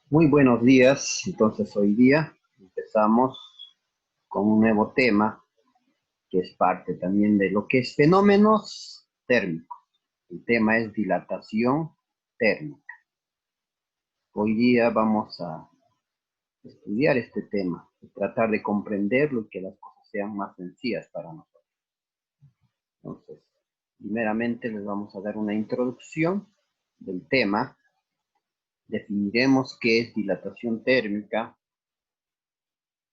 Muy buenos días. Entonces hoy día empezamos con un nuevo tema que es parte también de lo que es fenómenos térmicos. El tema es dilatación térmica. Hoy día vamos a estudiar este tema y tratar de comprenderlo y que las cosas sean más sencillas para nosotros. Entonces, primeramente les vamos a dar una introducción del tema. Definiremos qué es dilatación térmica,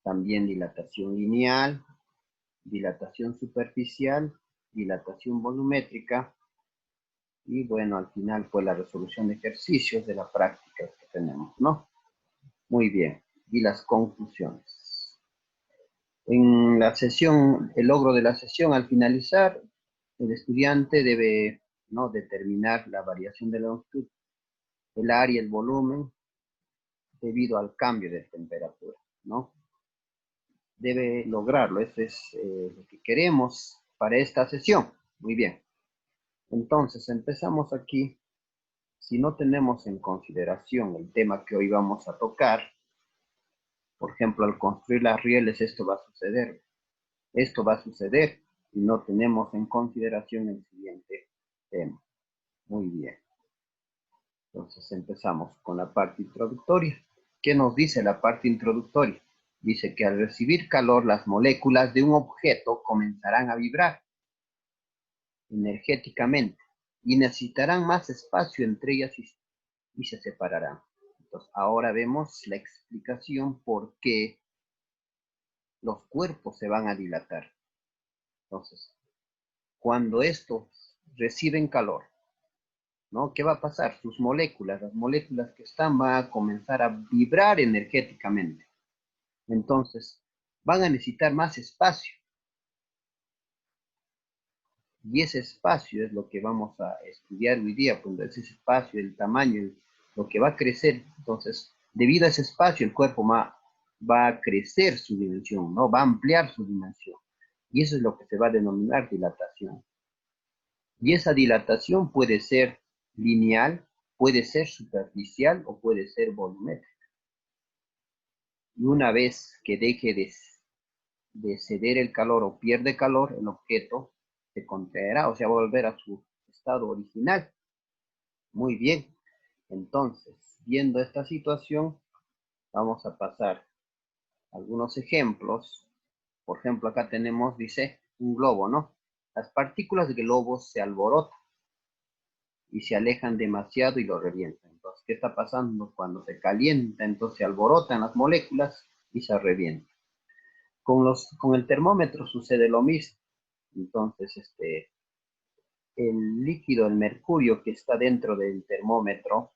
también dilatación lineal, dilatación superficial, dilatación volumétrica y bueno, al final fue la resolución de ejercicios de la práctica que tenemos, ¿no? Muy bien, y las conclusiones. En la sesión, el logro de la sesión al finalizar, el estudiante debe, ¿no?, determinar la variación de longitud, el área y el volumen debido al cambio de temperatura, ¿no? Debe lograrlo, eso es lo que queremos para esta sesión. Muy bien. Entonces, empezamos aquí. Si no tenemos en consideración el tema que hoy vamos a tocar, por ejemplo, al construir las rieles, esto va a suceder. Esto va a suceder si no tenemos en consideración el siguiente tema. Muy bien. Entonces, empezamos con la parte introductoria. ¿Qué nos dice la parte introductoria? Dice que al recibir calor, las moléculas de un objeto comenzarán a vibrar energéticamente y necesitarán más espacio entre ellas y se separarán. Entonces, ahora vemos la explicación por qué los cuerpos se van a dilatar. Entonces, cuando estos reciben calor, ¿no? ¿Qué va a pasar? Sus moléculas, las moléculas que están, van a comenzar a vibrar energéticamente. Entonces, van a necesitar más espacio. Y ese espacio es lo que vamos a estudiar hoy día, cuando ese espacio, el tamaño, lo que va a crecer. Entonces, debido a ese espacio, el cuerpo va a crecer su dimensión, ¿no? Va a ampliar su dimensión. Y eso es lo que se va a denominar dilatación. Y esa dilatación puede ser lineal, puede ser superficial o puede ser volumétrica. Y una vez que deje de ceder el calor o pierde calor, el objeto se contraerá, o sea, va a volver a su estado original. Muy bien. Entonces, viendo esta situación, vamos a pasar algunos ejemplos. Por ejemplo, acá tenemos, dice, un globo, ¿no? Las partículas de globos se alborotan y se alejan demasiado y lo revientan. Entonces, ¿qué está pasando? Cuando se calienta, entonces se alborotan las moléculas y se revientan. Con el termómetro sucede lo mismo. Entonces, el líquido, el mercurio que está dentro del termómetro,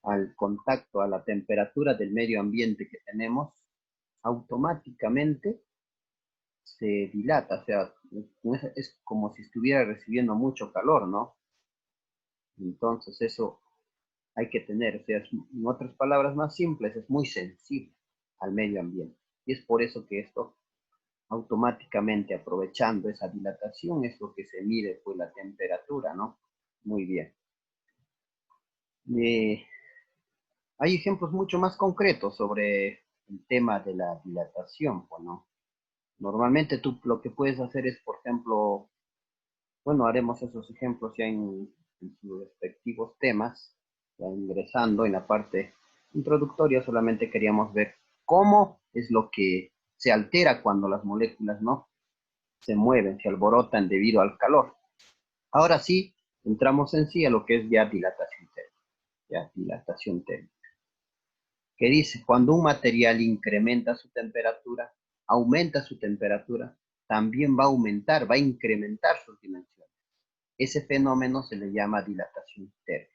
al contacto, a la temperatura del medio ambiente que tenemos, automáticamente se dilata, o sea, es como si estuviera recibiendo mucho calor, ¿no? Entonces eso hay que tener, o sea, en otras palabras más simples, es muy sensible al medio ambiente. Y es por eso que esto automáticamente, aprovechando esa dilatación, es lo que se mide, pues, la temperatura, ¿no? Muy bien. Eh, Hay ejemplos mucho más concretos sobre el tema de la dilatación, bueno. Normalmente tú lo que puedes hacer es, por ejemplo, bueno, haremos esos ejemplos ya en sus respectivos temas, ya ingresando en la parte introductoria, solamente queríamos ver cómo es lo que se altera cuando las moléculas no se mueven, se alborotan debido al calor. Ahora sí, entramos en sí a lo que es ya dilatación térmica, ya dilatación térmica, que dice, cuando un material incrementa su temperatura, aumenta su temperatura, también va a aumentar, va a incrementar sus dimensiones. Ese fenómeno se le llama dilatación térmica.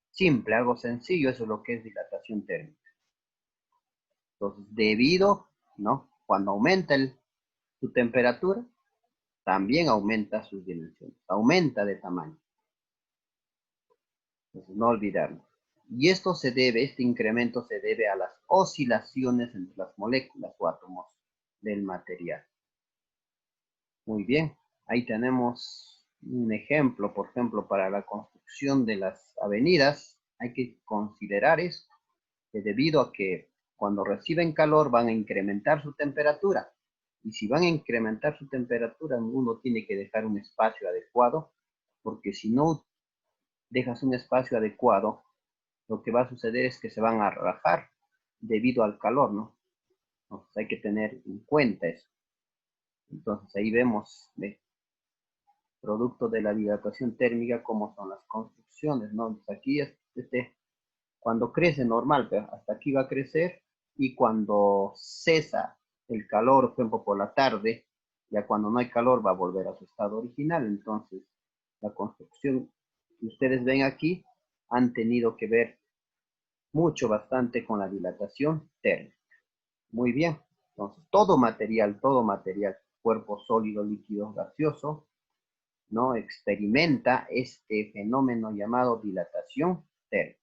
Simple, algo sencillo, eso es lo que es dilatación térmica. Entonces, debido, ¿no? Cuando aumenta su temperatura, también aumenta sus dimensiones, aumenta de tamaño. Entonces, no olvidarlo. Y esto se debe, este incremento se debe a las oscilaciones entre las moléculas o átomos del material. Muy bien, ahí tenemos un ejemplo, por ejemplo, para la construcción de las avenidas, hay que considerar esto. que debido a que cuando reciben calor van a incrementar su temperatura. Y si van a incrementar su temperatura, uno tiene que dejar un espacio adecuado, porque si no dejas un espacio adecuado, lo que va a suceder es que se van a rajar debido al calor, ¿no? Entonces hay que tener en cuenta eso. Entonces ahí vemos, producto de la dilatación térmica, cómo son las construcciones, ¿no? Entonces aquí cuando crece normal, pero hasta aquí va a crecer, y cuando cesa el calor, por ejemplo, por la tarde, ya cuando no hay calor va a volver a su estado original. Entonces, la construcción que ustedes ven aquí han tenido que ver mucho, bastante con la dilatación térmica. Muy bien. Entonces, todo material, cuerpo sólido, líquido, gaseoso, ¿no? Experimenta este fenómeno llamado dilatación térmica.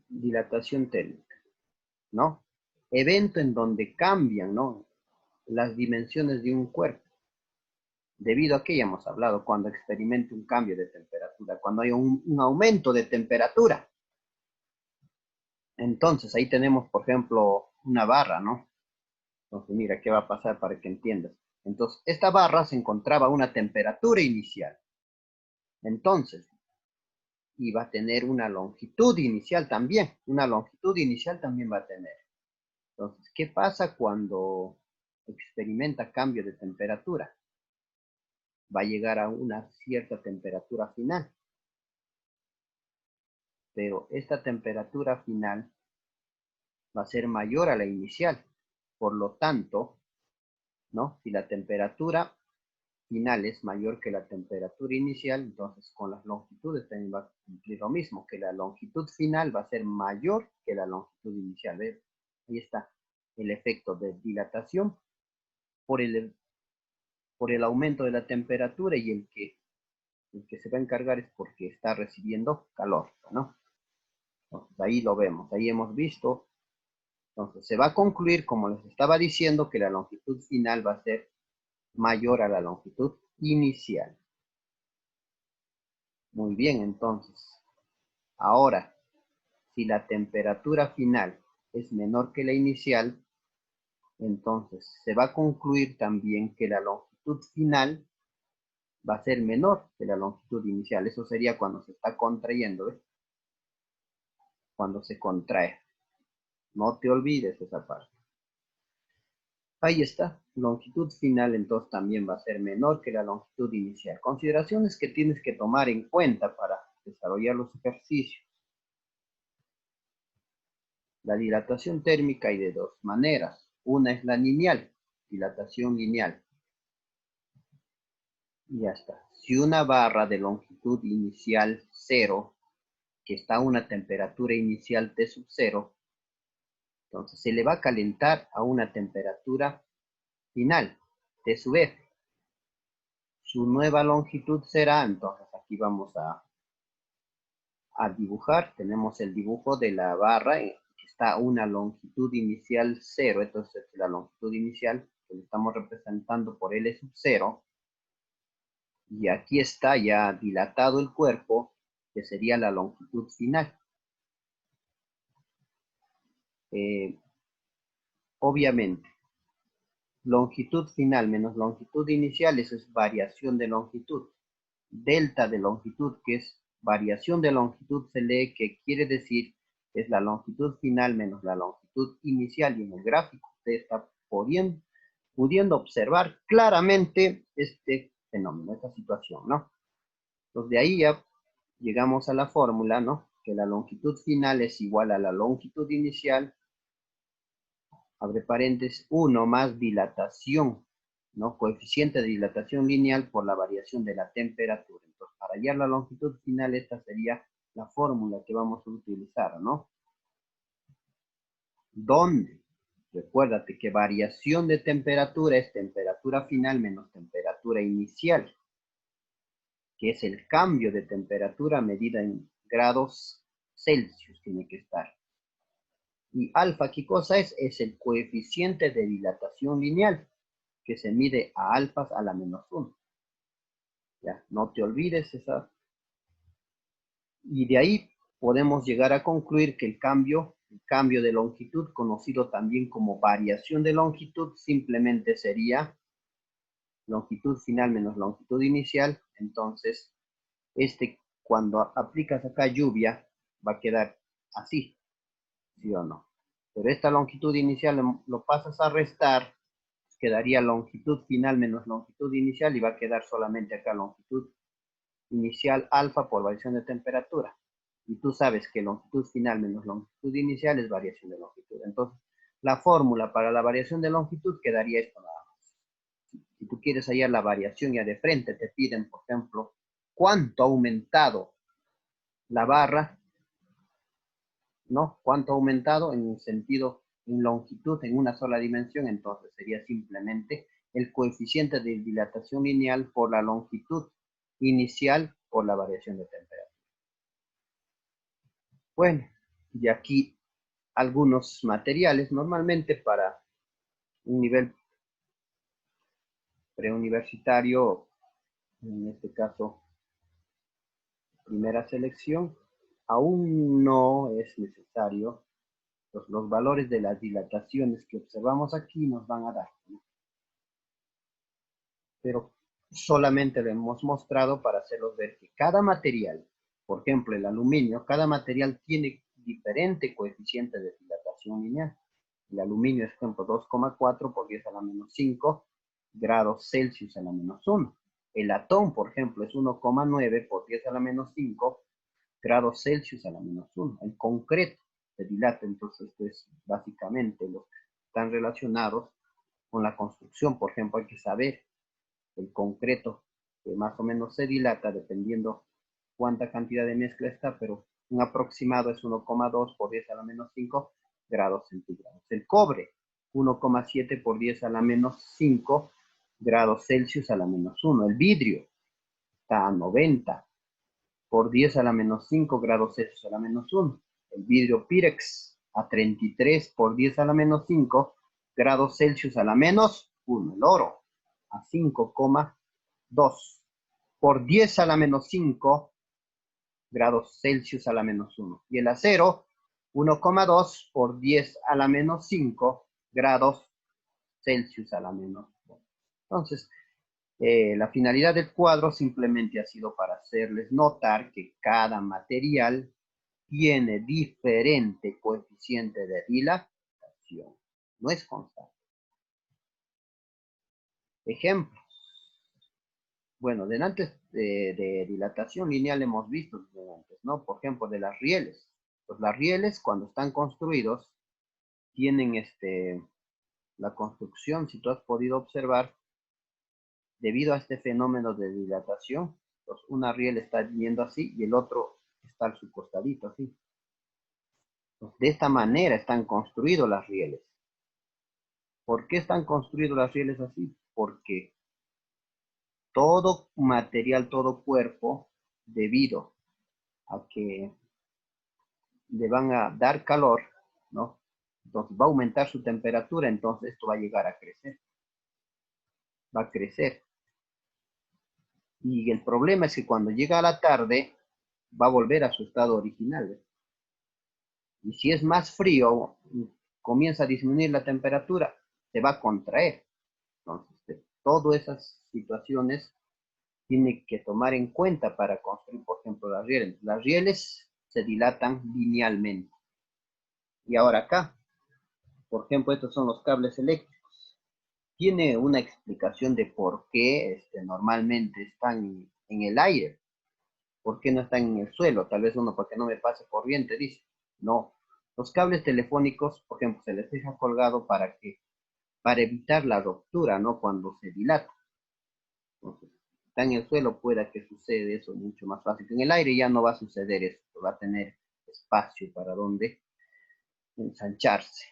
Dilatación térmica, ¿no? Evento en donde cambian, ¿no? Las dimensiones de un cuerpo. Debido a que ya hemos hablado, cuando experimenta un cambio de temperatura, cuando hay un aumento de temperatura. Entonces, ahí tenemos, por ejemplo, una barra, ¿no? Entonces, mira, ¿qué va a pasar para que entiendas? Entonces, esta barra se encontraba a una temperatura inicial. Entonces, iba a tener una longitud inicial también. Una longitud inicial también va a tener. Entonces, ¿qué pasa cuando experimenta cambio de temperatura? Va a llegar a una cierta temperatura final. Pero esta temperatura final va a ser mayor a la inicial. Por lo tanto, ¿no? Si la temperatura final es mayor que la temperatura inicial, entonces con las longitudes también va a cumplir lo mismo, que la longitud final va a ser mayor que la longitud inicial. ¿Ves? Ahí está el efecto de dilatación por el aumento de la temperatura, y el que se va a encargar es porque está recibiendo calor, ¿no? Entonces, ahí lo vemos, ahí hemos visto. Entonces se va a concluir, como les estaba diciendo, que la longitud final va a ser mayor a la longitud inicial. Muy bien, entonces, ahora, si la temperatura final es menor que la inicial, entonces se va a concluir también que la longitud final va a ser menor que la longitud inicial. Eso sería cuando se está contrayendo, ¿ves? Cuando se contrae. No te olvides esa parte. Ahí está. Longitud final entonces también va a ser menor que la longitud inicial. Consideraciones que tienes que tomar en cuenta para desarrollar los ejercicios. La dilatación térmica hay de dos maneras. Una es la lineal, dilatación lineal. Y ya está. Si una barra de longitud inicial 0, que está a una temperatura inicial T sub 0, entonces se le va a calentar a una temperatura final, T sub F. Su nueva longitud será, entonces aquí vamos a dibujar. Tenemos el dibujo de la barra que está a una longitud inicial 0. Entonces la longitud inicial que le estamos representando por L sub 0. Y aquí está ya dilatado el cuerpo, que sería la longitud final. Obviamente, longitud final menos longitud inicial, eso es variación de longitud. Delta de longitud, que es variación de longitud, se lee que quiere decir es la longitud final menos la longitud inicial. Y en el gráfico usted está pudiendo observar claramente este fenómeno, esta situación, ¿no? Entonces de ahí ya llegamos a la fórmula, ¿no? Que la longitud final es igual a la longitud inicial, abre paréntesis, 1 más dilatación, ¿no? Coeficiente de dilatación lineal por la variación de la temperatura. Entonces, para hallar la longitud final, esta sería la fórmula que vamos a utilizar, ¿no? ¿Dónde? Recuérdate que variación de temperatura es temperatura final menos temperatura inicial, que es el cambio de temperatura medida en grados Celsius, tiene que estar. Y alfa, ¿qué cosa es? Es el coeficiente de dilatación lineal, que se mide a alfas a la menos 1. Ya, no te olvides esa. Y de ahí podemos llegar a concluir que el cambio de longitud, conocido también como variación de longitud, simplemente sería longitud final menos longitud inicial. Entonces, cuando aplicas acá lluvia, va a quedar así, ¿sí o no? Pero esta longitud inicial lo pasas a restar, quedaría longitud final menos longitud inicial y va a quedar solamente acá longitud inicial alfa por variación de temperatura. Y tú sabes que longitud final menos longitud inicial es variación de longitud. Entonces, la fórmula para la variación de longitud quedaría esto nada más. Si tú quieres hallar la variación ya de frente, te piden, por ejemplo, cuánto ha aumentado la barra, ¿no? Cuánto ha aumentado en sentido, en longitud, en una sola dimensión, entonces sería simplemente el coeficiente de dilatación lineal por la longitud inicial por la variación de temperatura. Bueno, y aquí algunos materiales, normalmente para un nivel preuniversitario, en este caso, primera selección, aún no es necesario. Los valores de las dilataciones que observamos aquí nos van a dar, ¿no? Pero solamente lo hemos mostrado para hacerlos ver que cada material, por ejemplo el aluminio, cada material tiene diferente coeficiente de dilatación lineal. El aluminio es, por ejemplo, 2,4 por 10 a la menos 5 grados Celsius a la menos 1. El latón, por ejemplo, es 1,9 por 10 a la menos 5 grados Celsius a la menos 1. El concreto se dilata, entonces esto es básicamente lo que están relacionados con la construcción. Por ejemplo, hay que saber el concreto que más o menos se dilata dependiendo cuánta cantidad de mezcla está, pero un aproximado es 1,2 por 10 a la menos 5 grados centígrados. El cobre, 1,7 por 10 a la menos 5 grados Celsius a la menos 1. El vidrio está a 90 por 10 a la menos 5 grados Celsius a la menos 1. El vidrio Pirex a 33 por 10 a la menos 5 grados Celsius a la menos 1. El oro a 5,2 por 10 a la menos 5 grados Celsius a la menos 1. Y el acero, 1,2 por 10 a la menos 5 grados Celsius a la menos 1. Entonces, la finalidad del cuadro simplemente ha sido para hacerles notar que cada material tiene diferente coeficiente de dilatación. No es constante. Ejemplo. Bueno, de dilatación lineal hemos visto antes, ¿no? Por ejemplo, de las rieles. Pues las rieles, cuando están construidos, tienen la construcción, si tú has podido observar, debido a este fenómeno de dilatación, pues una riel está yendo así y el otro está a su costadito así. Pues de esta manera están construidos las rieles. ¿Por qué están construidos las rieles así? Porque todo material, todo cuerpo, debido a que le van a dar calor, ¿no? Entonces va a aumentar su temperatura, entonces esto va a llegar a crecer. Va a crecer. Y el problema es que cuando llega a la tarde, va a volver a su estado original. Y si es más frío, comienza a disminuir la temperatura, se va a contraer. Entonces, todas esas situaciones tiene que tomar en cuenta para construir, por ejemplo, las rieles. Las rieles se dilatan linealmente. Y ahora acá, por ejemplo, estos son los cables eléctricos. Tiene una explicación de por qué normalmente están en el aire. ¿Por qué no están en el suelo? Tal vez uno, porque no me pase corriente, dice. No. Los cables telefónicos, por ejemplo, se les deja colgado para evitar la ruptura, ¿no? Cuando se dilata. Entonces, está en el suelo, pueda que suceda eso mucho más fácil. En el aire ya no va a suceder esto, va a tener espacio para donde ensancharse.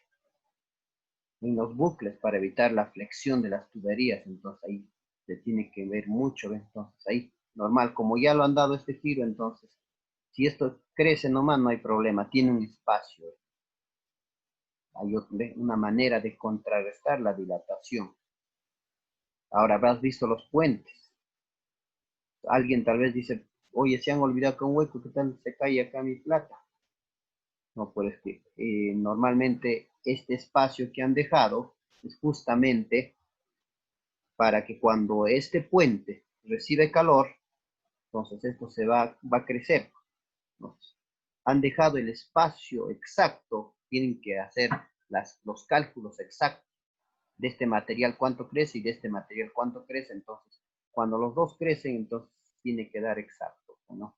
En los bucles para evitar la flexión de las tuberías, entonces ahí se tiene que ver mucho, entonces ahí normal, como ya lo han dado este giro, entonces si esto crece nomás no hay problema, tiene un espacio, hay una manera de contrarrestar la dilatación. Ahora habrás visto los puentes. Alguien tal vez dice, oye, se han olvidado que un hueco, ¿qué tal se cae acá mi plata? No, pues que normalmente este espacio que han dejado es justamente para que cuando este puente recibe calor, entonces esto va a crecer, ¿no? Han dejado el espacio exacto, tienen que hacer los cálculos exactos de este material cuánto crece y de este material cuánto crece, entonces cuando los dos crecen, entonces tiene que dar exacto, ¿no?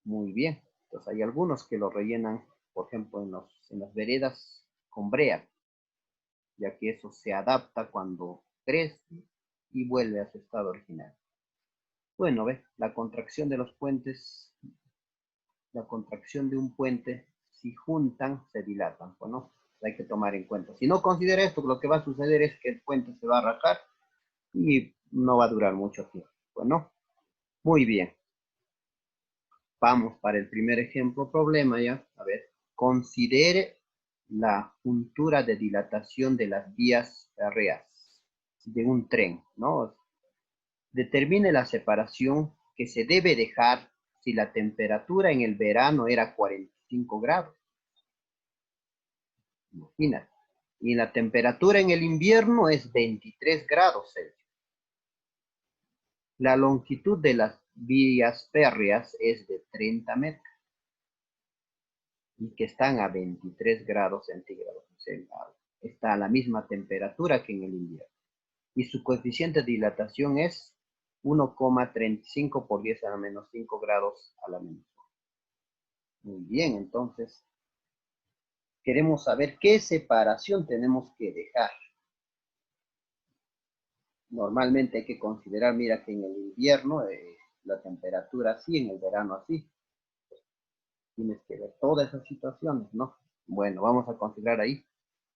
Muy bien, entonces hay algunos que lo rellenan, por ejemplo, en las veredas con brea, ya que eso se adapta cuando crece y vuelve a su estado original. Bueno, ve, la contracción de los puentes, la contracción de un puente, si juntan, se dilatan, pues no, hay que tomar en cuenta. Si no considera esto, lo que va a suceder es que el puente se va a rajar y no va a durar mucho tiempo, pues no. Muy bien, vamos para el primer ejemplo, problema ya, a ver, considere la juntura de dilatación de las vías férreas de un tren, ¿no? Determine la separación que se debe dejar si la temperatura en el verano era 45 grados. Imagínate. Y la temperatura en el invierno es 23 grados Celsius. La longitud de las vías férreas es de 30 metros y que están a 23 grados centígrados. O sea, está a la misma temperatura que en el invierno. Y su coeficiente de dilatación es 1,35 por 10 a la menos 5 grados a la menos 1. Muy bien, entonces queremos saber qué separación tenemos que dejar. Normalmente hay que considerar, mira que en el invierno la temperatura así, en el verano así. Tienes que ver todas esas situaciones, ¿no? Bueno, vamos a considerar ahí.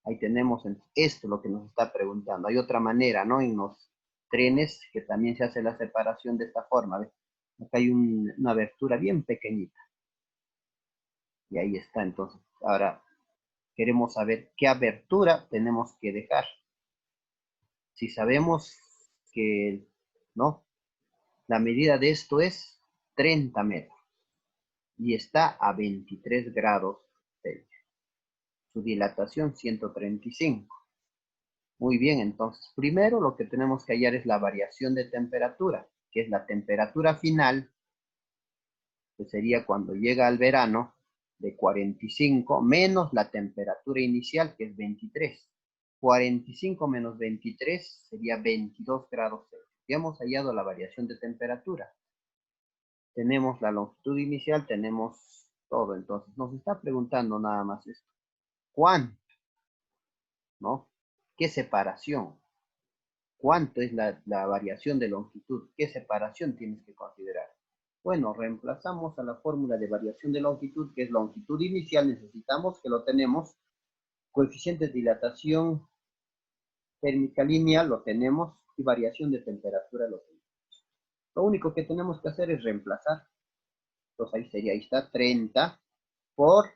Ahí tenemos esto lo que nos está preguntando. Hay otra manera, ¿no? En los trenes que también se hace la separación de esta forma. ¿Ves? Acá hay una abertura bien pequeñita. Y ahí está, entonces. Ahora queremos saber qué abertura tenemos que dejar. Si sabemos que, ¿no? La medida de esto es 30 metros y está a 23 grados Celsius. Su dilatación 135. Muy bien, entonces primero lo que tenemos que hallar es la variación de temperatura, que es la temperatura final, que sería cuando llega al verano, de 45 menos la temperatura inicial, que es 23. 45 menos 23 sería 22 grados Celsius. Ya hemos hallado la variación de temperatura. Tenemos la longitud inicial, tenemos todo. Entonces, nos está preguntando nada más esto. ¿Cuánto? ¿No? ¿Qué separación? ¿Cuánto es la variación de longitud? ¿Qué separación tienes que considerar? Bueno, reemplazamos a la fórmula de variación de longitud, que es longitud inicial, necesitamos que lo tenemos. Coeficiente de dilatación térmica lineal lo tenemos y variación de temperatura lo tenemos. Lo único que tenemos que hacer es reemplazar. Entonces ahí sería, ahí está 30 por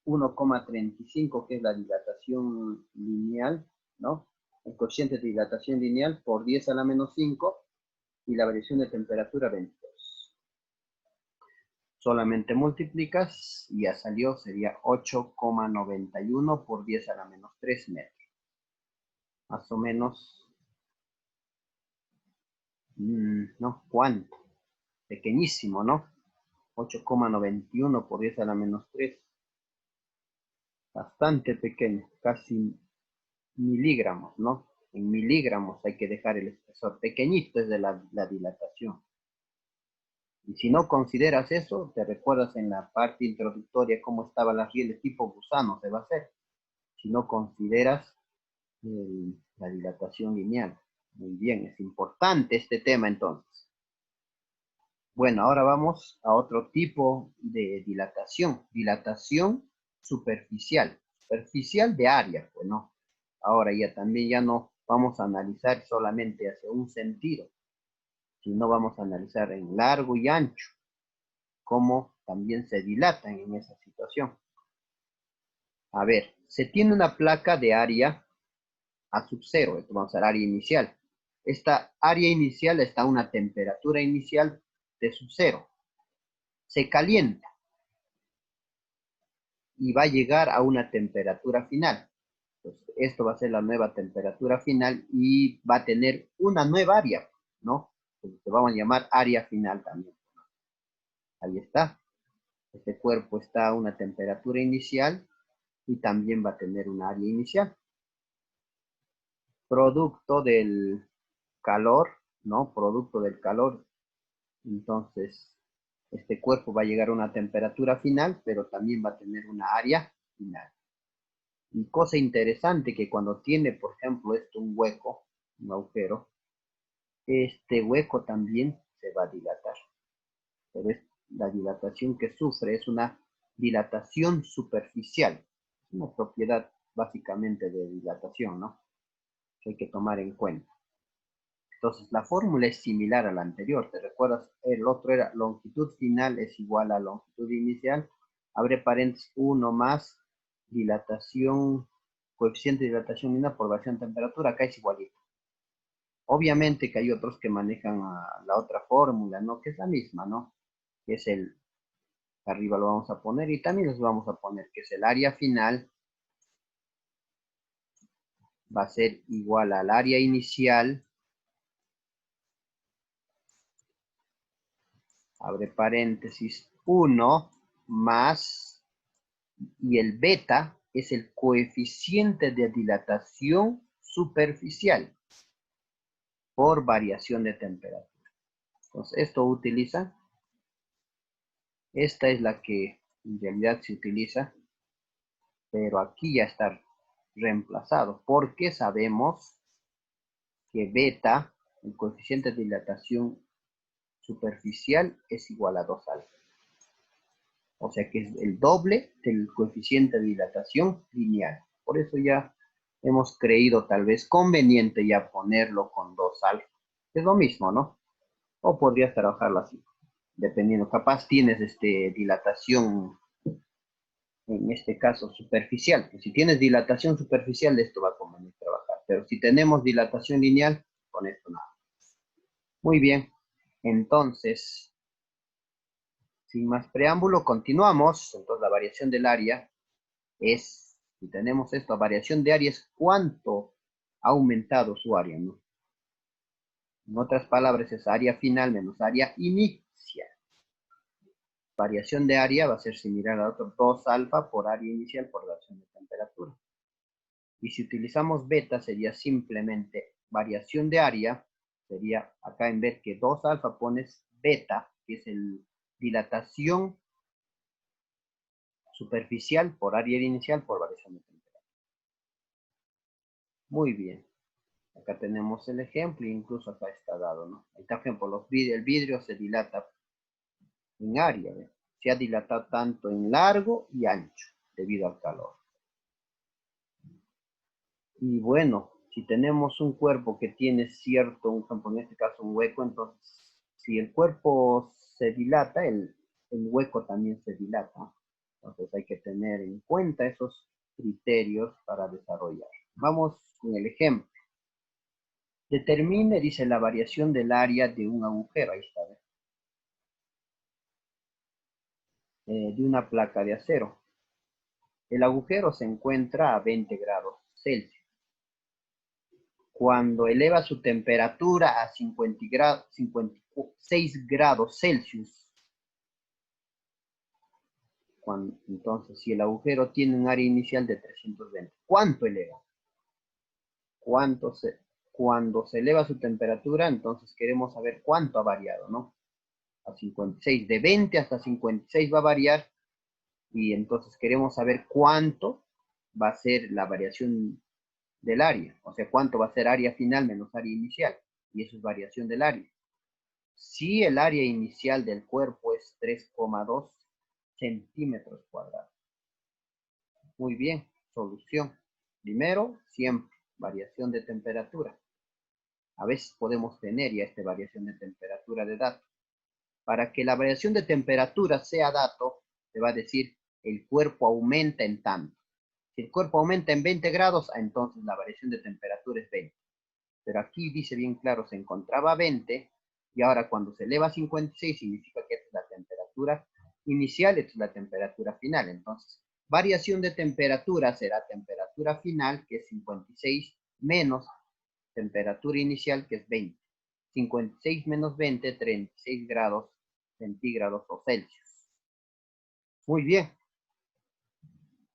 1,35, que es la dilatación lineal, ¿no? El coeficiente de dilatación lineal por 10 a la menos 5 y la variación de temperatura 22. Solamente multiplicas y ya salió, sería 8,91 por 10 a la menos 3 metros. Más o menos, ¿no? ¿Cuánto? Pequeñísimo, ¿no? 8,91 por 10 a la menos 3. Bastante pequeño, casi miligramos, ¿no? En miligramos hay que dejar el espesor. Pequeñito es de la dilatación. Y si no consideras eso, te recuerdas en la parte introductoria cómo estaban las rieles tipo gusano, se va a hacer. Si no consideras la dilatación lineal. Muy bien, es importante este tema entonces. Bueno, ahora vamos a otro tipo de dilatación. Dilatación superficial. Superficial de área, pues no. Ahora ya no vamos a analizar solamente hacia un sentido, sino vamos a analizar en largo y ancho cómo también se dilatan en esa situación. A ver, se tiene una placa de área a sub 0, esto vamos a ver área inicial. Esta área inicial está a una temperatura inicial de su cero. Se calienta y va a llegar a una temperatura final. Entonces, esto va a ser la nueva temperatura final y va a tener una nueva área, ¿no? Entonces, que vamos a llamar área final también. Ahí está. Este cuerpo está a una temperatura inicial y también va a tener un área inicial. Producto del calor, ¿no? Producto del calor. Entonces, este cuerpo va a llegar a una temperatura final, pero también va a tener una área final. Y cosa interesante que cuando tiene, por ejemplo, esto un hueco, un agujero, este hueco también se va a dilatar. Pero la dilatación que sufre es una dilatación superficial. Es una propiedad básicamente de dilatación, ¿no? Que hay que tomar en cuenta. Entonces, la fórmula es similar a la anterior. ¿Te recuerdas? El otro era longitud final es igual a longitud inicial. Abre paréntesis 1 más dilatación, coeficiente de dilatación mínima por variación de temperatura. Acá es igualito. Obviamente que hay otros que manejan la otra fórmula, ¿no? Que es la misma, ¿no? Que es el, arriba lo vamos a poner y también los vamos a poner, que es el área final. Va a ser igual al área inicial. Abre paréntesis 1 más, y el beta es el coeficiente de dilatación superficial por variación de temperatura. Entonces, esto utiliza, esta es la que en realidad se utiliza, pero aquí ya está reemplazado, porque sabemos que beta, el coeficiente de dilatación superficial, es igual a 2 alfa. O sea que es el doble del coeficiente de dilatación lineal. Por eso ya hemos creído tal vez conveniente ya ponerlo con 2 alfa. Es lo mismo, ¿no? O podrías trabajarlo así, dependiendo. Capaz tienes dilatación, en este caso superficial. Si tienes dilatación superficial, de esto va a convenir trabajar. Pero si tenemos dilatación lineal, con esto nada. Muy bien. Entonces, sin más preámbulo, continuamos. Entonces, la variación del área es, si tenemos esto, variación de área es cuánto ha aumentado su área, ¿no? En otras palabras, es área final menos área inicial. Variación de área va a ser similar a otro 2 alfa por área inicial por variación de temperatura. Y si utilizamos beta, sería simplemente variación de área, sería acá en vez que 2 alfa pones beta, que es el dilatación superficial por área inicial por variación de temperatura. Muy bien. Acá tenemos el ejemplo, incluso acá está dado, ¿no? Ahí está, por ejemplo, el vidrio se dilata en área, ¿ve? Se ha dilatado tanto en largo y ancho debido al calor. Y bueno, si tenemos un cuerpo que tiene cierto, un campo, en este caso un hueco, entonces si el cuerpo se dilata, el hueco también se dilata. Entonces hay que tener en cuenta esos criterios para desarrollar. Vamos con el ejemplo. Determine, dice, la variación del área de un agujero. Ahí está, de una placa de acero. El agujero se encuentra a 20 grados Celsius. Cuando eleva su temperatura a 56 grados Celsius, entonces si el agujero tiene un área inicial de 320, ¿cuánto eleva? Cuando se eleva su temperatura, entonces queremos saber cuánto ha variado, ¿no? A 56, de 20 hasta 56 va a variar, y entonces queremos saber cuánto va a ser la variación del área, o sea, cuánto va a ser área final menos área inicial, y eso es variación del área. Si el área inicial del cuerpo es 3,2 centímetros cuadrados. Muy bien, solución. Primero, siempre, variación de temperatura. A veces podemos tener ya esta variación de temperatura de dato. Para que la variación de temperatura sea dato, se va a decir el cuerpo aumenta en tanto. Si el cuerpo aumenta en 20 grados, entonces la variación de temperatura es 20. Pero aquí dice bien claro, se encontraba 20, Y ahora cuando se eleva a 56 significa que esta es la temperatura inicial, esta es la temperatura final. Entonces, variación de temperatura será temperatura final, que es 56, menos temperatura inicial, que es 20. 56 menos 20, 36 grados centígrados o Celsius. Muy bien.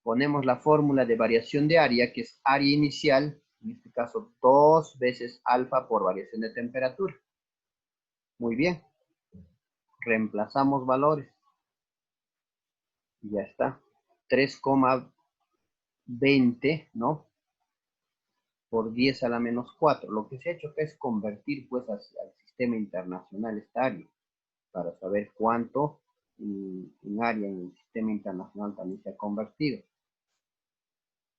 Ponemos la fórmula de variación de área, que es área inicial, en este caso 2 veces alfa por variación de temperatura. Muy bien. Reemplazamos valores. Ya está. 3,20, ¿no? Por 10 a la menos 4. Lo que se ha hecho acá es convertir pues al sistema internacional esta área, para saber cuánto en área en el sistema internacional también se ha convertido.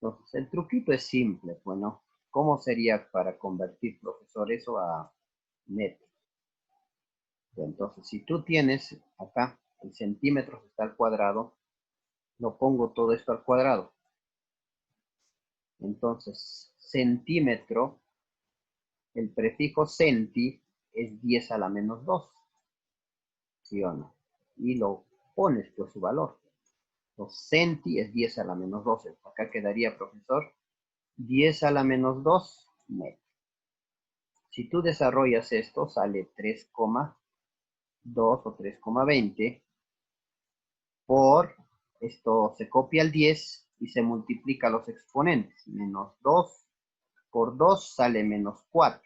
Entonces, el truquito es simple, bueno, ¿cómo sería para convertir, profesor, eso a metros? Entonces, si tú tienes acá el centímetros está al cuadrado, lo pongo todo esto al cuadrado. Entonces, centímetro, el prefijo centi es 10 a la menos 2, ¿sí o no? Y lo pones pues su valor. Los centi es 10 a la menos 12. Acá quedaría, profesor, 10 a la menos 2 metros. Si tú desarrollas esto, sale 3,2 o 3,20 por, esto se copia el 10 y se multiplica los exponentes. Menos 2 por 2 sale menos 4.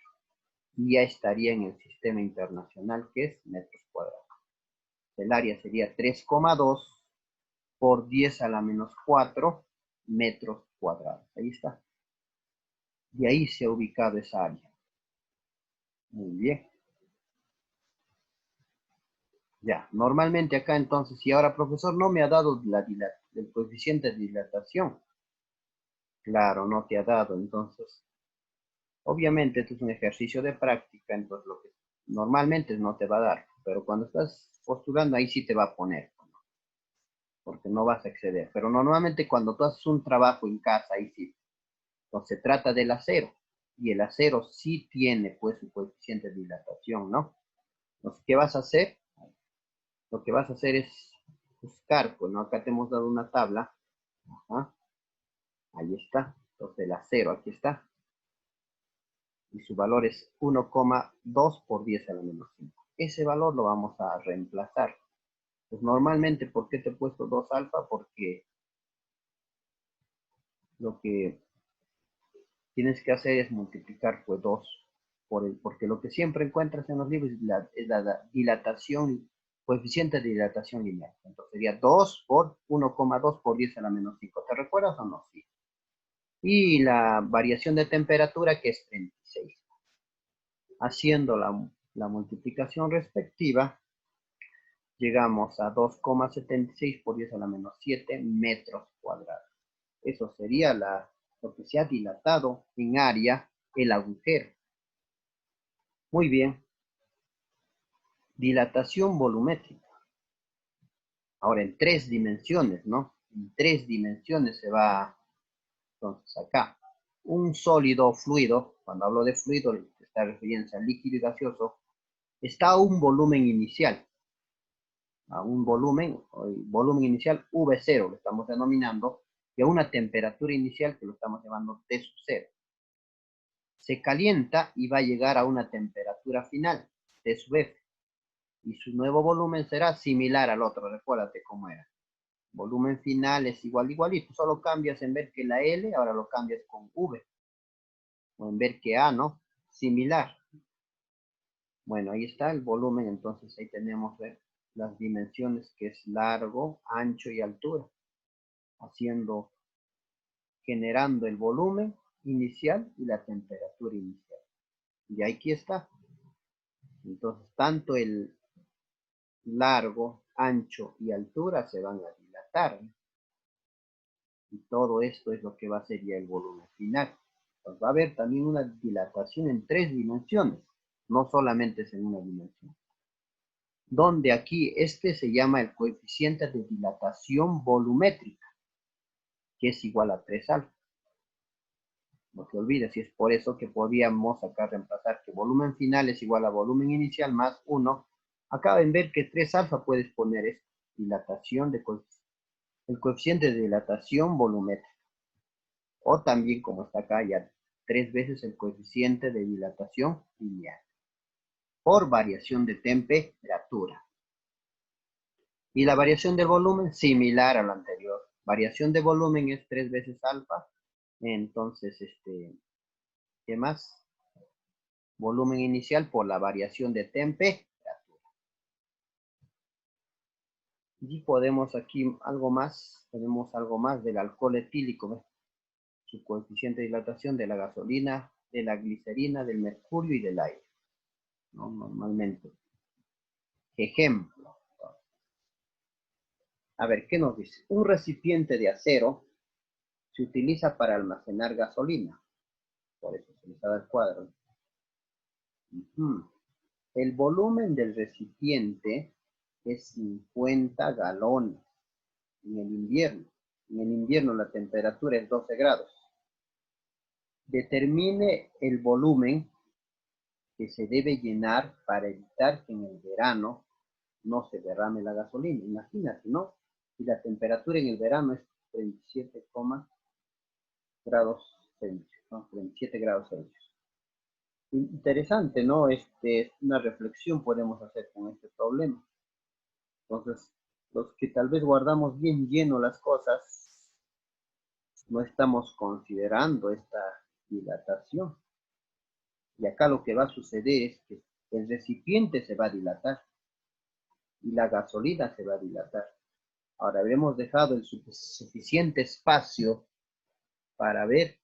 Y ya estaría en el sistema internacional, que es metros cuadrados. El área sería 3,2 por 10 a la menos 4 metros cuadrados. Ahí está. Y ahí se ha ubicado esa área. Muy bien. Ya, normalmente acá entonces, si ahora profesor no me ha dado el coeficiente de dilatación. Claro, no te ha dado, entonces, obviamente esto es un ejercicio de práctica, entonces lo que normalmente no te va a dar, pero cuando estás postulando ahí sí te va a poner, porque no vas a exceder. Pero normalmente cuando tú haces un trabajo en casa, ahí sí, entonces se trata del acero, y el acero sí tiene pues su coeficiente de dilatación, ¿no? Entonces, ¿qué vas a hacer? Lo que vas a hacer es buscar, pues, ¿no? Acá te hemos dado una tabla. Ajá. Ahí está. Entonces, el acero, aquí está. Y su valor es 1,2 por 10 a la menos 5. Ese valor lo vamos a reemplazar. Pues normalmente, ¿por qué te he puesto 2 alfa? Porque lo que tienes que hacer es multiplicar pues 2 porque lo que siempre encuentras en los libros es la dilatación, coeficiente de dilatación lineal. Entonces sería 2 por 1,2 por 10 a la menos 5. ¿Te recuerdas o no? Sí. Y la variación de temperatura, que es 36. Haciendo la multiplicación respectiva, llegamos a 2,76 por 10 a la menos 7 metros cuadrados. Eso sería lo que se ha dilatado en área el agujero. Muy bien. Dilatación volumétrica. Ahora en 3 dimensiones, ¿no? En 3 dimensiones se va, entonces acá, un sólido fluido, cuando hablo de fluido, está refiriéndose al líquido y gaseoso, está a un volumen inicial, a un volumen inicial V0, lo estamos denominando, y a una temperatura inicial que lo estamos llamando T sub 0. Se calienta y va a llegar a una temperatura final, T sub F, y su nuevo volumen será similar al otro, recuérdate cómo era. Volumen final es igualito, solo cambias en vez que la L, ahora lo cambias con V, o en vez que A, ¿no? Similar. Bueno, ahí está el volumen, entonces ahí tenemos las dimensiones, que es largo, ancho y altura, generando el volumen inicial y la temperatura inicial. Y aquí está. Entonces, tanto el largo, ancho y altura se van a dilatar, ¿no? Y todo esto es lo que va a ser ya el volumen final. Pues va a haber también una dilatación en 3 dimensiones, no solamente es en una dimensión. Donde aquí este se llama el coeficiente de dilatación volumétrica, que es igual a 3 alfa. No te olvides, y es por eso que podíamos acá reemplazar que volumen final es igual a volumen inicial más 1. Acá ven ver que 3 alfa puedes poner es dilatación de el coeficiente de dilatación volumétrica. O también, como está acá, ya 3 veces el coeficiente de dilatación lineal por variación de temperatura. Y la variación de volumen, similar a lo anterior. Variación de volumen es 3 veces alfa. Entonces, ¿qué más? Volumen inicial por la variación de temperatura. Y podemos aquí algo más, tenemos algo más del alcohol etílico, ¿ves? Su coeficiente de dilatación de la gasolina, de la glicerina, del mercurio y del aire, ¿no? Normalmente. Ejemplo. A ver, ¿qué nos dice? Un recipiente de acero se utiliza para almacenar gasolina. Por eso se les da el cuadro. El volumen del recipiente es 50 galones en el invierno. En el invierno la temperatura es 12 grados. Determine el volumen que se debe llenar para evitar que en el verano no se derrame la gasolina. Imagínate, ¿no? Y la temperatura en el verano es 37 grados Celsius, ¿no? 37 grados Celsius. Interesante, ¿no? Una reflexión podemos hacer con este problema. Entonces, los que tal vez guardamos bien lleno las cosas, no estamos considerando esta dilatación. Y acá lo que va a suceder es que el recipiente se va a dilatar y la gasolina se va a dilatar. Ahora, habremos dejado el suficiente espacio para ver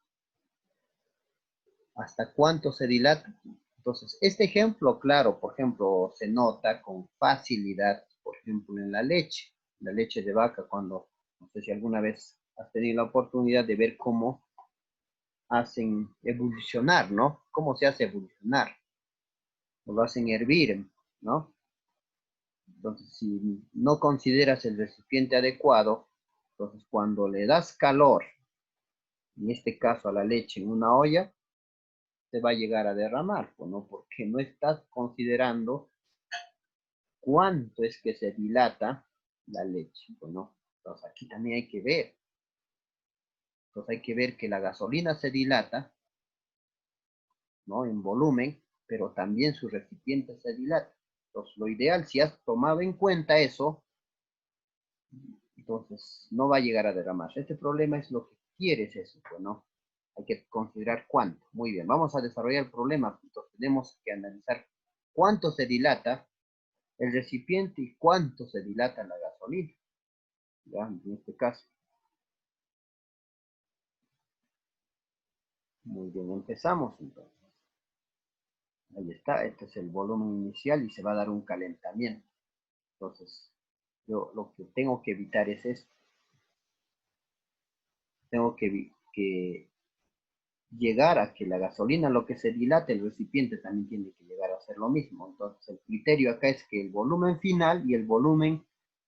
hasta cuánto se dilata. Entonces, este ejemplo, claro, por ejemplo, se nota con facilidad, por ejemplo, en la leche de vaca, cuando, no sé si alguna vez has tenido la oportunidad de ver cómo hacen evolucionar, ¿no? ¿Cómo se hace evolucionar? O lo hacen hervir, ¿no? Entonces, si no consideras el recipiente adecuado, entonces cuando le das calor, en este caso a la leche en una olla, se va a llegar a derramar, ¿no? Porque no estás considerando cuánto es que se dilata la leche, ¿no? Entonces aquí también hay que ver. Entonces hay que ver que la gasolina se dilata, ¿no? En volumen, pero también su recipiente se dilata. Entonces lo ideal, si has tomado en cuenta eso, entonces no va a llegar a derramar. Este problema es lo que quieres eso, pues, ¿no? Hay que considerar cuánto. Muy bien, vamos a desarrollar el problema. Entonces tenemos que analizar cuánto se dilata el recipiente y cuánto se dilata la gasolina. ¿Ya? En este caso. Muy bien, empezamos entonces. Ahí está, este es el volumen inicial y se va a dar un calentamiento. Entonces, yo lo que tengo que evitar es esto. Tengo que llegar a que la gasolina, lo que se dilate, el recipiente también tiene que llegar a hacer lo mismo. Entonces, el criterio acá es que el volumen final y el volumen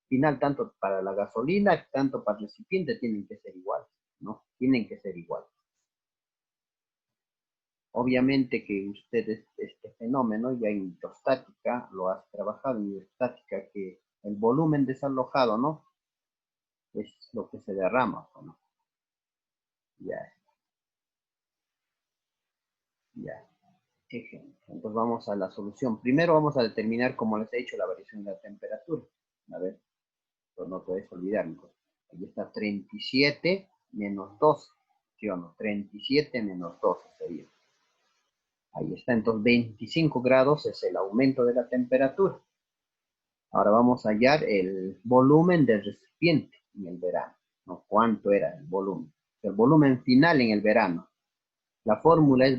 final, tanto para la gasolina, tanto para el recipiente, tienen que ser iguales, ¿no? Tienen que ser iguales. Obviamente que ustedes este fenómeno ya en hidrostática lo has trabajado en hidrostática, que el volumen desalojado, ¿no? Es lo que se derrama, ¿no? Ya, ya. Ejemplo. Entonces vamos a la solución. Primero vamos a determinar, como les he dicho, la variación de la temperatura. A ver, pues no puedes olvidar. Entonces, ahí está 37 menos 12. ¿Sí o no? 37 menos 12 sería. Ahí está. Entonces 25 grados es el aumento de la temperatura. Ahora vamos a hallar el volumen del recipiente en el verano, ¿no? ¿Cuánto era el volumen? El volumen final en el verano. La fórmula es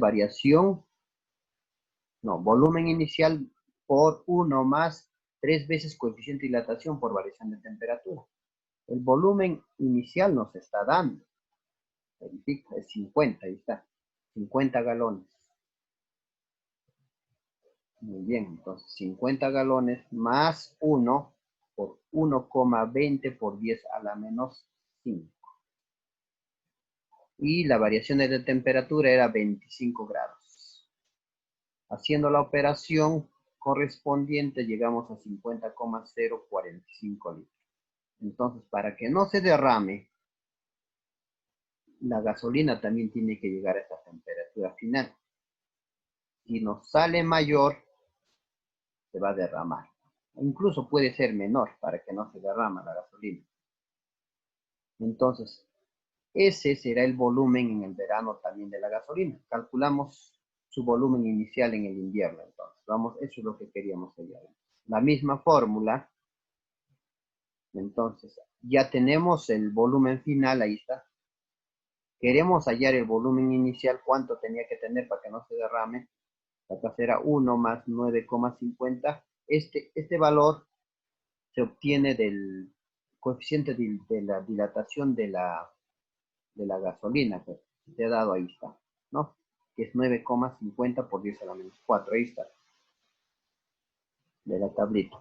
volumen inicial por 1 más 3 veces coeficiente de dilatación por variación de temperatura. El volumen inicial nos está dando, verifica, es 50, ahí está, 50 galones. Muy bien, entonces 50 galones más 1 por 1,20 por 10 a la menos 5. y la variación de temperatura era 25 grados. Haciendo la operación correspondiente llegamos a 50,045 litros. Entonces, para que no se derrame, la gasolina también tiene que llegar a esta temperatura final. Si nos sale mayor, se va a derramar. Incluso puede ser menor para que no se derrama la gasolina. Entonces, ese será el volumen en el verano también de la gasolina. Calculamos su volumen inicial en el invierno. Entonces, vamos, eso es lo que queríamos hallar. La misma fórmula. Entonces, ya tenemos el volumen final, ahí está. Queremos hallar el volumen inicial, cuánto tenía que tener para que no se derrame. Acá será 1 más 9,50. Este valor se obtiene del coeficiente de la dilatación de la gasolina, que te he dado, ahí está, ¿no? Que es 9,50 por 10 a la menos 4, ahí está, de la tablita.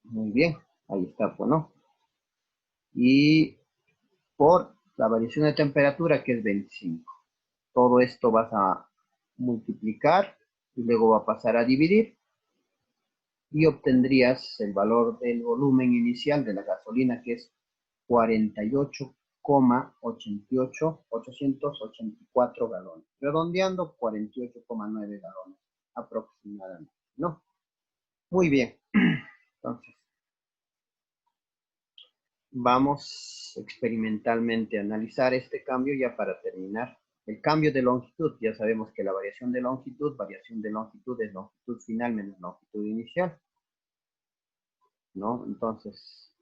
Muy bien, ahí está, pues, ¿no? Y por la variación de temperatura, que es 25. Todo esto vas a multiplicar y luego va a pasar a dividir y obtendrías el valor del volumen inicial de la gasolina, que es 48,884 galones. Redondeando, 48,9 galones aproximadamente, ¿no? Muy bien. Entonces, vamos experimentalmente a analizar este cambio ya para terminar. El cambio de longitud, ya sabemos que la variación de longitud es longitud final menos longitud inicial, ¿no? Entonces,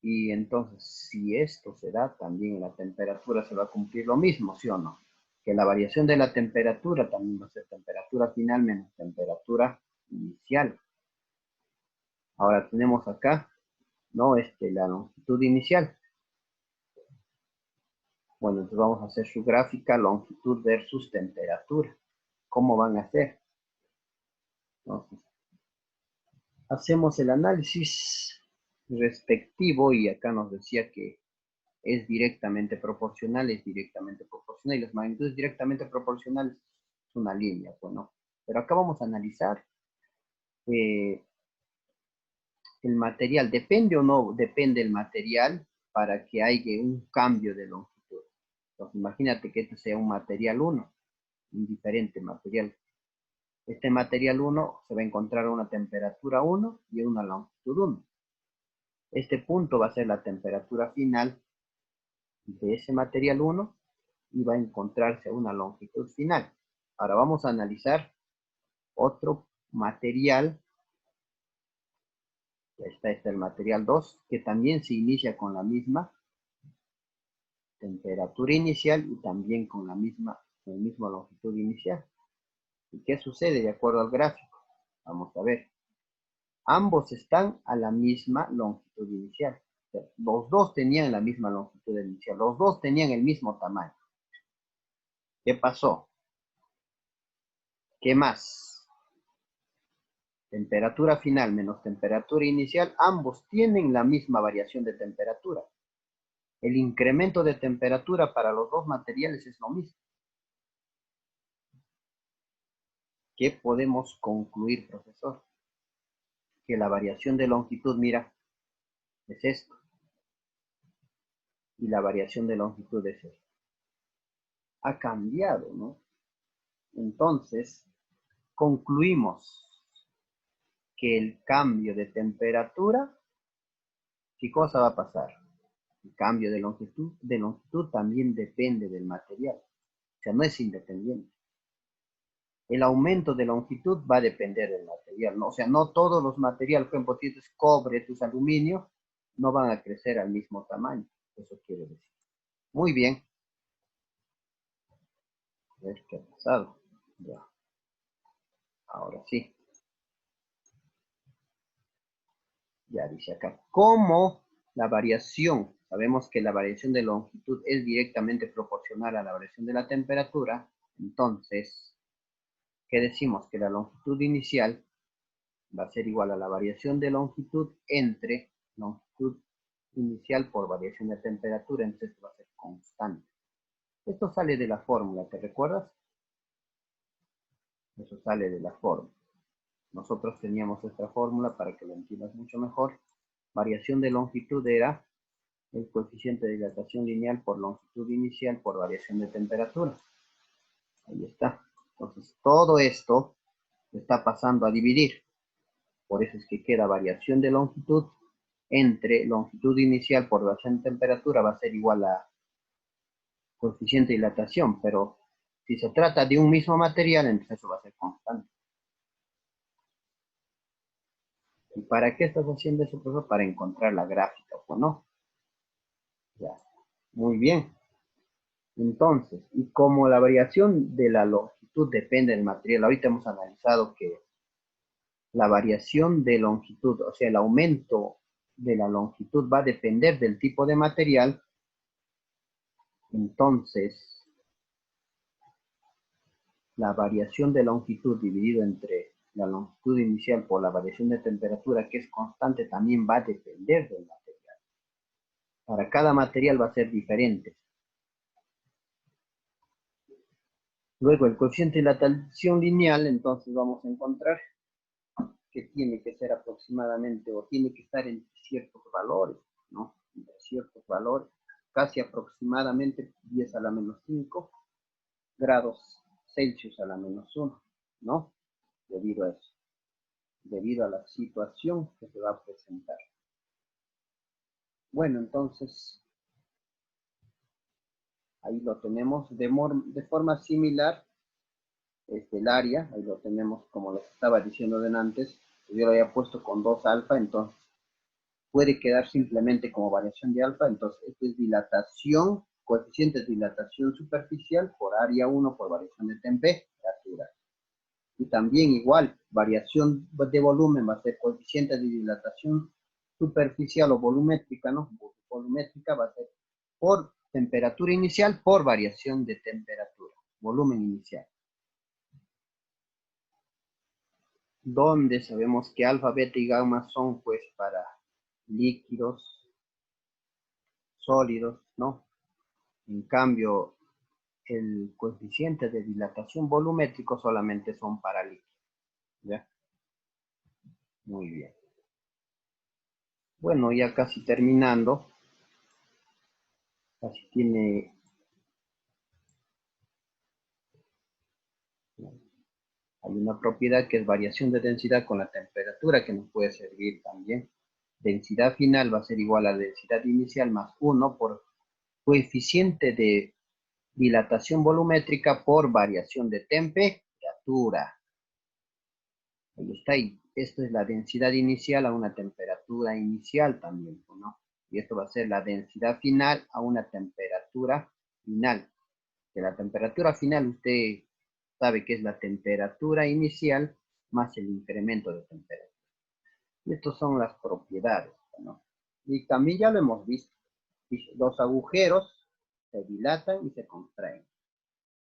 si esto se da, también en la temperatura se va a cumplir lo mismo, ¿sí o no? Que la variación de la temperatura también va a ser temperatura final menos temperatura inicial. Ahora tenemos acá, ¿no? La longitud inicial. Bueno, entonces vamos a hacer su gráfica, longitud versus temperatura. ¿Cómo van a hacer? Entonces, hacemos el análisis respectivo y acá nos decía que es directamente proporcional, y las magnitudes directamente proporcionales es una línea, bueno. Pero acá vamos a analizar el material. ¿Depende o no depende el material para que haya un cambio de longitud? Entonces, imagínate que este sea un material 1, un diferente material. Este material 1 se va a encontrar a una temperatura 1 y a una longitud 1. Este punto va a ser la temperatura final de ese material 1 y va a encontrarse a una longitud final. Ahora vamos a analizar otro material. Ya está, este es el material 2, que también se inicia con la misma temperatura inicial y también con la misma longitud inicial. ¿Y qué sucede de acuerdo al gráfico? Vamos a ver. Ambos están a la misma longitud inicial. O sea, los dos tenían la misma longitud inicial. Los dos tenían el mismo tamaño. ¿Qué pasó? ¿Qué más? Temperatura final menos temperatura inicial, ambos tienen la misma variación de temperatura. El incremento de temperatura para los dos materiales es lo mismo. ¿Qué podemos concluir, profesor? Que la variación de longitud, mira, es esto. Y la variación de longitud es esto. Ha cambiado, ¿no? Entonces, concluimos que el cambio de temperatura, ¿qué cosa va a pasar? El cambio de longitud también depende del material. O sea, no es independiente. El aumento de longitud va a depender del material, ¿no? O sea, no todos los materiales, por ejemplo, si es cobre, tus aluminio, no van a crecer al mismo tamaño. Eso quiere decir. Muy bien. A ver qué ha pasado. Ya. Ahora sí. Ya dice acá. ¿Cómo la variación? Sabemos que la variación de longitud es directamente proporcional a la variación de la temperatura. Entonces, ¿qué decimos? Que la longitud inicial va a ser igual a la variación de longitud entre longitud inicial por variación de temperatura, entonces esto va a ser constante. Esto sale de la fórmula, ¿te recuerdas? Eso sale de la fórmula. Nosotros teníamos esta fórmula para que lo entiendas mucho mejor. Variación de longitud era el coeficiente de dilatación lineal por longitud inicial por variación de temperatura. Ahí está. Entonces, todo esto está pasando a dividir. Por eso es que queda variación de longitud entre longitud inicial por variación de temperatura va a ser igual a coeficiente de dilatación, pero si se trata de un mismo material, entonces eso va a ser constante. ¿Y para qué estás haciendo eso, profesor? Para encontrar la gráfica, ¿o no? Ya. Muy bien. Entonces, y como la variación de la longitud depende del material, ahorita hemos analizado que la variación de longitud, o sea, el aumento de la longitud va a depender del tipo de material. Entonces, la variación de longitud dividido entre la longitud inicial por la variación de temperatura, que es constante, también va a depender del material. Para cada material va a ser diferente. Luego, el coeficiente de dilatación lineal, entonces vamos a encontrar que tiene que ser aproximadamente, o tiene que estar en ciertos valores, ¿no? En ciertos valores, casi aproximadamente 10 a la menos 5 grados Celsius a la menos 1, ¿no? Debido a eso, debido a la situación que se va a presentar. Bueno, entonces, ahí lo tenemos de forma similar, el área, ahí lo tenemos como les estaba diciendo de antes, yo lo había puesto con 2 alfa, entonces puede quedar simplemente como variación de alfa, entonces esto es dilatación, coeficiente de dilatación superficial por área 1 por variación de temperatura. Y también igual, variación de volumen va a ser coeficiente de dilatación superficial o volumétrica, ¿no? Volumétrica va a ser por temperatura inicial por variación de temperatura, volumen inicial. Donde sabemos que alfa, beta y gamma son pues para líquidos, sólidos, ¿no? En cambio, el coeficiente de dilatación volumétrico solamente son para líquidos, ¿ya? Muy bien. Bueno, ya casi terminando, casi tiene... Hay una propiedad que es variación de densidad con la temperatura que nos puede servir también. Densidad final va a ser igual a densidad inicial más 1 por coeficiente de dilatación volumétrica por variación de temperatura. Ahí está, y esto es la densidad inicial a una temperatura inicial también, ¿no? Y esto va a ser la densidad final a una temperatura final. De la temperatura final usted sabe que es la temperatura inicial más el incremento de temperatura. Y estas son las propiedades, ¿no? Y también ya lo hemos visto. Los agujeros se dilatan y se contraen.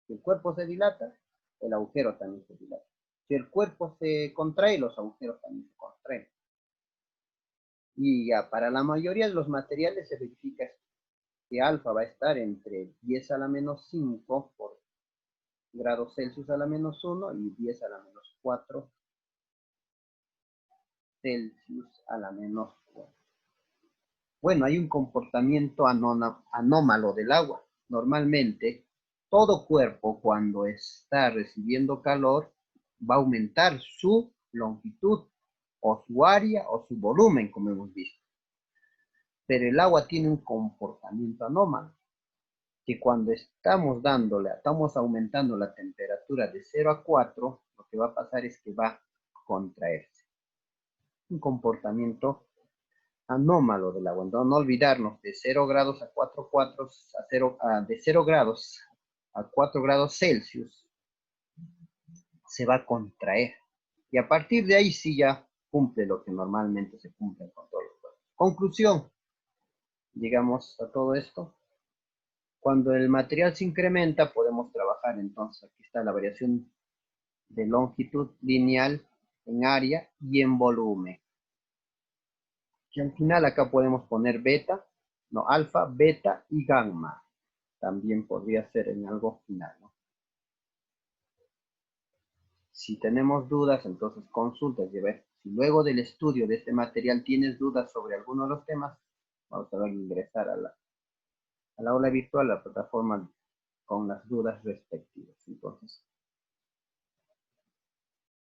Si el cuerpo se dilata, el agujero también se dilata. Si el cuerpo se contrae, los agujeros también se contraen. Y ya para la mayoría de los materiales se verifica que alfa va a estar entre 10 a la menos 5 por grados Celsius a la menos 1 y 10 a la menos 4 Celsius a la menos 4. Bueno, hay un comportamiento anómalo del agua. Normalmente, todo cuerpo cuando está recibiendo calor va a aumentar su longitud o su área o su volumen, como hemos visto. Pero el agua tiene un comportamiento anómalo, que cuando estamos aumentando la temperatura de 0 a 4, lo que va a pasar es que va a contraerse. Un comportamiento anómalo del agua. Entonces, no olvidarnos de 0 grados a 4 de 0 grados a 4 grados Celsius se va a contraer. Y a partir de ahí sí ya cumple lo que normalmente se cumple con todos los cuerpos. Conclusión, llegamos a todo esto. Cuando el material se incrementa, podemos trabajar entonces, aquí está la variación de longitud lineal en área y en volumen. Y al final acá podemos poner beta, no, alfa, beta y gamma. También podría ser en algo final, ¿no? Si tenemos dudas, entonces consultas y ver. Si luego del estudio de este material tienes dudas sobre alguno de los temas, vamos a ver ingresar a la aula virtual, a la plataforma con las dudas respectivas. Entonces,